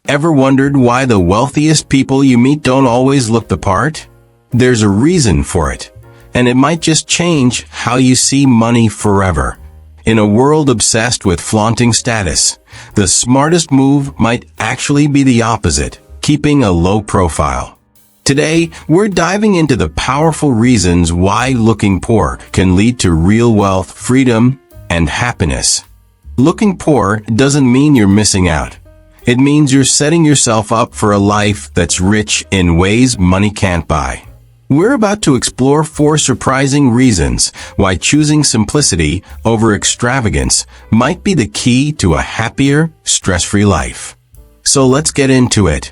Ever wondered why the wealthiest people you meet don't always look the part? There's a reason for it, and it might just change how you see money forever. In a world obsessed with flaunting status, the smartest move might actually be the opposite, keeping a low profile. Today, we're diving into the powerful reasons why looking poor can lead to real wealth, freedom, and happiness. Looking poor doesn't mean you're missing out. It means you're setting yourself up for a life that's rich in ways money can't buy. We're about to explore 4 surprising reasons why choosing simplicity over extravagance might be the key to a happier, stress-free life. So let's get into it.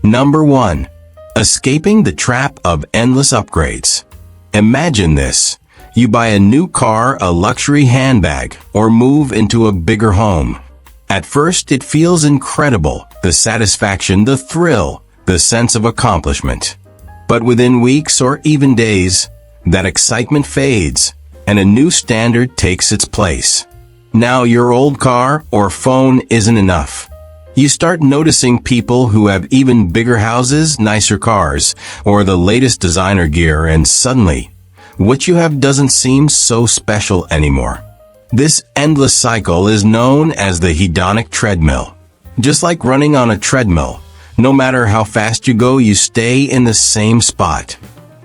Number 1. Escaping the trap of endless upgrades. Imagine this. You buy a new car, a luxury handbag, or move into a bigger home. At first, it feels incredible, the satisfaction, the thrill, the sense of accomplishment. But within weeks or even days, that excitement fades, and a new standard takes its place. Now your old car or phone isn't enough. You start noticing people who have even bigger houses, nicer cars, or the latest designer gear, and suddenly, what you have doesn't seem so special anymore. This endless cycle is known as the hedonic treadmill. Just like running on a treadmill, no matter how fast you go, you stay in the same spot.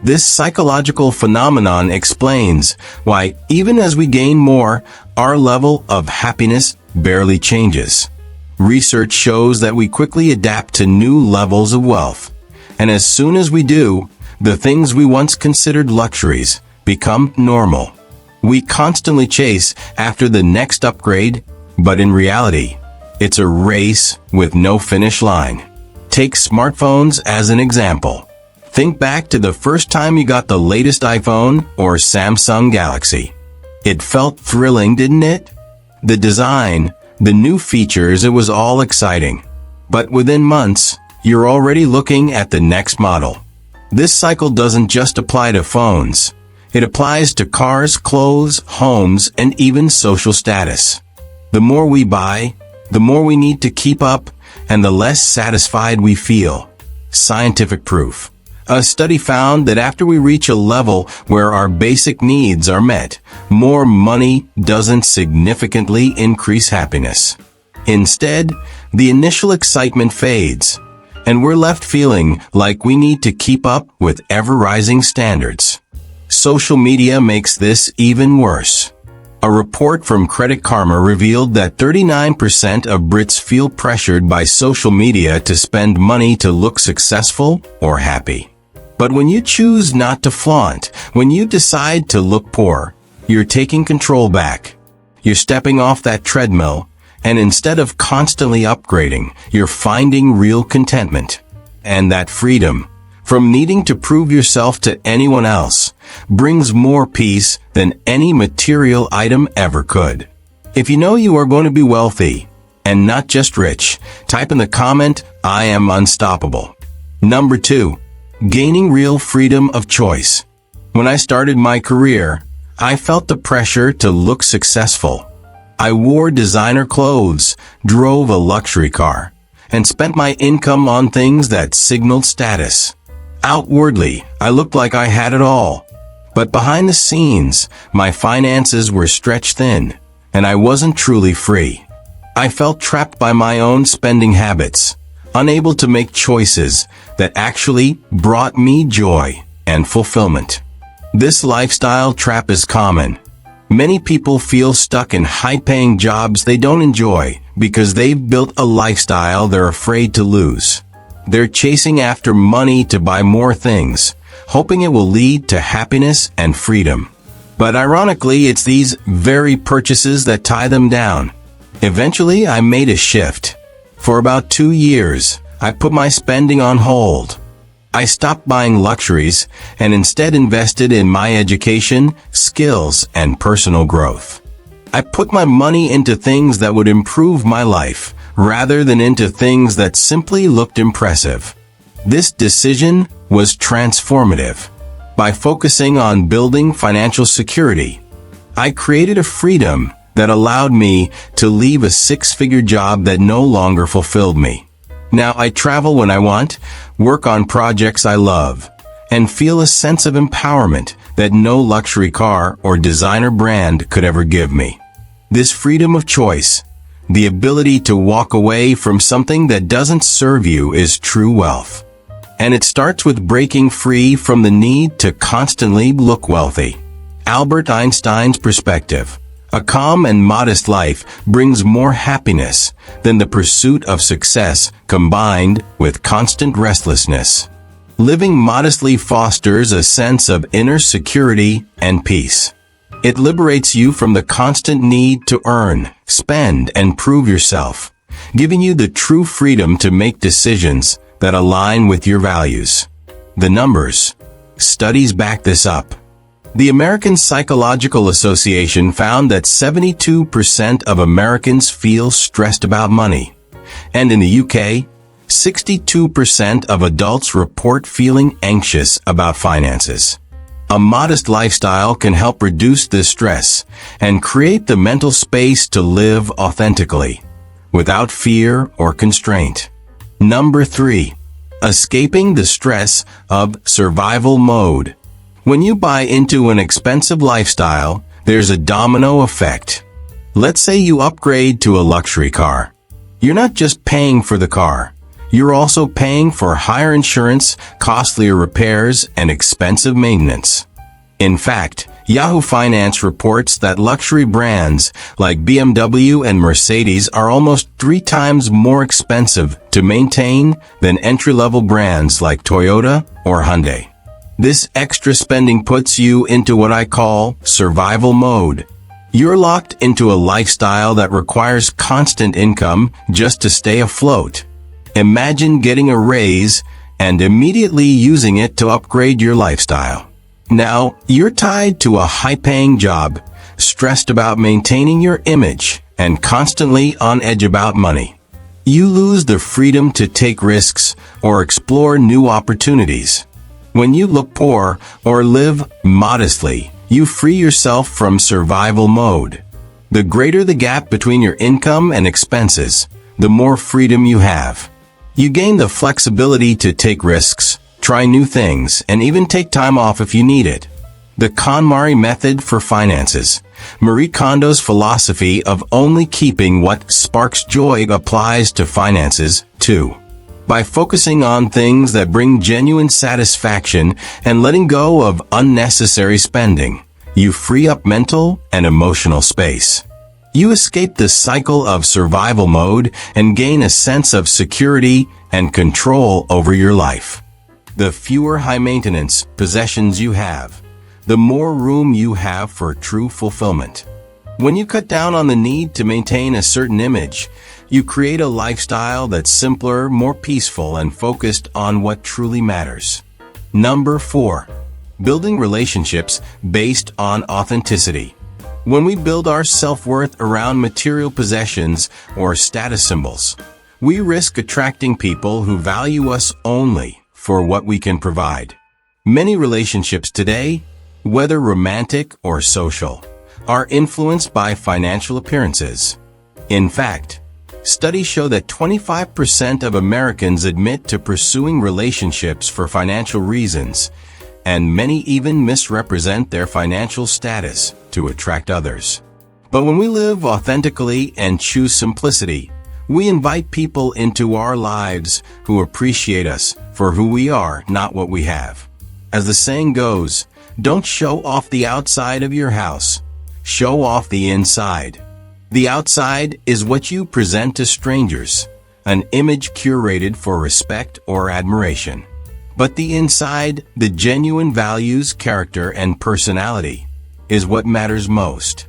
This psychological phenomenon explains why, even as we gain more, our level of happiness barely changes. Research shows that we quickly adapt to new levels of wealth. And as soon as we do, the things we once considered luxuries become normal. We constantly chase after the next upgrade, but in reality, it's a race with no finish line. Take smartphones as an example. Think back to the first time you got the latest iPhone or Samsung Galaxy. It felt thrilling, didn't it? The design, the new features, it was all exciting. But within months, you're already looking at the next model. This cycle doesn't just apply to phones. It applies to cars, clothes, homes, and even social status. The more we buy, the more we need to keep up, and the less satisfied we feel. Scientific proof. A study found that after we reach a level where our basic needs are met, more money doesn't significantly increase happiness. Instead, the initial excitement fades, and we're left feeling like we need to keep up with ever-rising standards. Social media makes this even worse. A report from Credit Karma revealed that 39% of Brits feel pressured by social media to spend money to look successful or happy. But when you choose not to flaunt, when you decide to look poor, you're taking control back. You're stepping off that treadmill, and instead of constantly upgrading, you're finding real contentment. And that freedom from needing to prove yourself to anyone else brings more peace than any material item ever could. If you know you are going to be wealthy, and not just rich, type in the comment, "I am unstoppable." Number 2. Gaining real freedom of choice. When I started my career, I felt the pressure to look successful. I wore designer clothes, drove a luxury car, and spent my income on things that signaled status. Outwardly, I looked like I had it all. But behind the scenes, my finances were stretched thin, and I wasn't truly free. I felt trapped by my own spending habits, unable to make choices that actually brought me joy and fulfillment. This lifestyle trap is common. Many people feel stuck in high-paying jobs they don't enjoy because they've built a lifestyle they're afraid to lose. They're chasing after money to buy more things, hoping it will lead to happiness and freedom. But ironically, it's these very purchases that tie them down. Eventually, I made a shift. For about 2 years, I put my spending on hold. I stopped buying luxuries and instead invested in my education, skills, and personal growth. I put my money into things that would improve my life, rather than into things that simply looked impressive. This decision was transformative. By focusing on building financial security, I created a freedom that allowed me to leave a 6-figure job that no longer fulfilled me. Now I travel when I want, work on projects I love, and feel a sense of empowerment that no luxury car or designer brand could ever give me. This freedom of choice, the ability to walk away from something that doesn't serve you, is true wealth. And it starts with breaking free from the need to constantly look wealthy. Albert Einstein's perspective: a calm and modest life brings more happiness than the pursuit of success combined with constant restlessness. Living modestly fosters a sense of inner security and peace. It liberates you from the constant need to earn, spend, and prove yourself, giving you the true freedom to make decisions that align with your values. The numbers. Studies back this up. The American Psychological Association found that 72% of Americans feel stressed about money. And in the UK, 62% of adults report feeling anxious about finances. A modest lifestyle can help reduce this stress and create the mental space to live authentically, without fear or constraint. Number 3. Escaping the stress of survival mode. When you buy into an expensive lifestyle, there's a domino effect. Let's say you upgrade to a luxury car. You're not just paying for the car. You're also paying for higher insurance, costlier repairs, and expensive maintenance. In fact, Yahoo Finance reports that luxury brands like BMW and Mercedes are almost 3 times more expensive to maintain than entry-level brands like Toyota or Hyundai. This extra spending puts you into what I call survival mode. You're locked into a lifestyle that requires constant income just to stay afloat. Imagine getting a raise and immediately using it to upgrade your lifestyle. Now, you're tied to a high-paying job, stressed about maintaining your image, and constantly on edge about money. You lose the freedom to take risks or explore new opportunities. When you look poor or live modestly, you free yourself from survival mode. The greater the gap between your income and expenses, the more freedom you have. You gain the flexibility to take risks, try new things, and even take time off if you need it. The KonMari method for finances. Marie Kondo's philosophy of only keeping what sparks joy applies to finances, too. By focusing on things that bring genuine satisfaction and letting go of unnecessary spending, you free up mental and emotional space. You escape the cycle of survival mode and gain a sense of security and control over your life. The fewer high-maintenance possessions you have, the more room you have for true fulfillment. When you cut down on the need to maintain a certain image, you create a lifestyle that's simpler, more peaceful, and focused on what truly matters. Number 4. Building relationships based on authenticity. When we build our self-worth around material possessions or status symbols, we risk attracting people who value us only for what we can provide. Many relationships today, whether romantic or social, are influenced by financial appearances. In fact, studies show that 25% of Americans admit to pursuing relationships for financial reasons, and many even misrepresent their financial status to attract others. But when we live authentically and choose simplicity, we invite people into our lives who appreciate us for who we are, not what we have. As the saying goes, don't show off the outside of your house. Show off the inside. The outside is what you present to strangers, an image curated for respect or admiration. But the inside, the genuine values, character, and personality, is what matters most.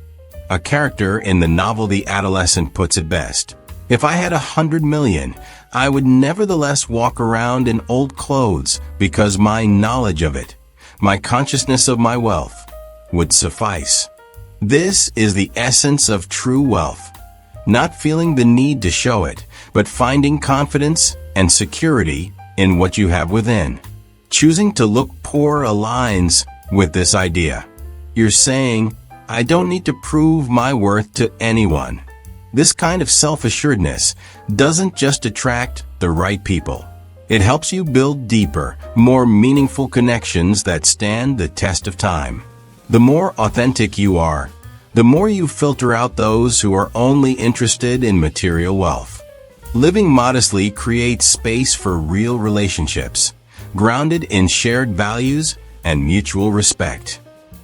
A character in the novel The Adolescent puts it best. If I had 100 million, I would nevertheless walk around in old clothes because my knowledge of it, my consciousness of my wealth, would suffice. This is the essence of true wealth. Not feeling the need to show it, but finding confidence and security in what you have within. Choosing to look poor aligns with this idea. You're saying, I don't need to prove my worth to anyone. This kind of self-assuredness doesn't just attract the right people. It helps you build deeper, more meaningful connections that stand the test of time. The more authentic you are, the more you filter out those who are only interested in material wealth. Living modestly creates space for real relationships, grounded in shared values and mutual respect.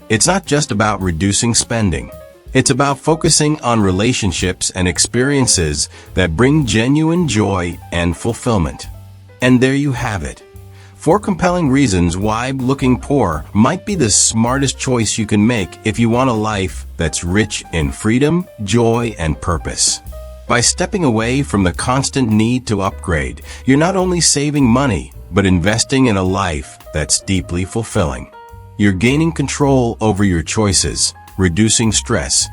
It's not just about reducing spending. It's about focusing on relationships and experiences that bring genuine joy and fulfillment. And there you have it. 4 compelling reasons why looking poor might be the smartest choice you can make if you want a life that's rich in freedom, joy, and purpose. By stepping away from the constant need to upgrade, you're not only saving money, but investing in a life that's deeply fulfilling. You're gaining control over your choices, reducing stress,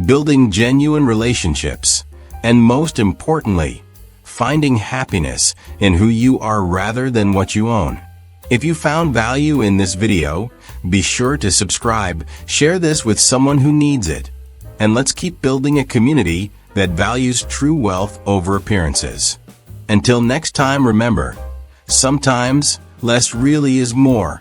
building genuine relationships, and most importantly, finding happiness in who you are rather than what you own. If you found value in this video, be sure to subscribe, share this with someone who needs it, and let's keep building a community that values true wealth over appearances. Until next time, remember, sometimes less really is more.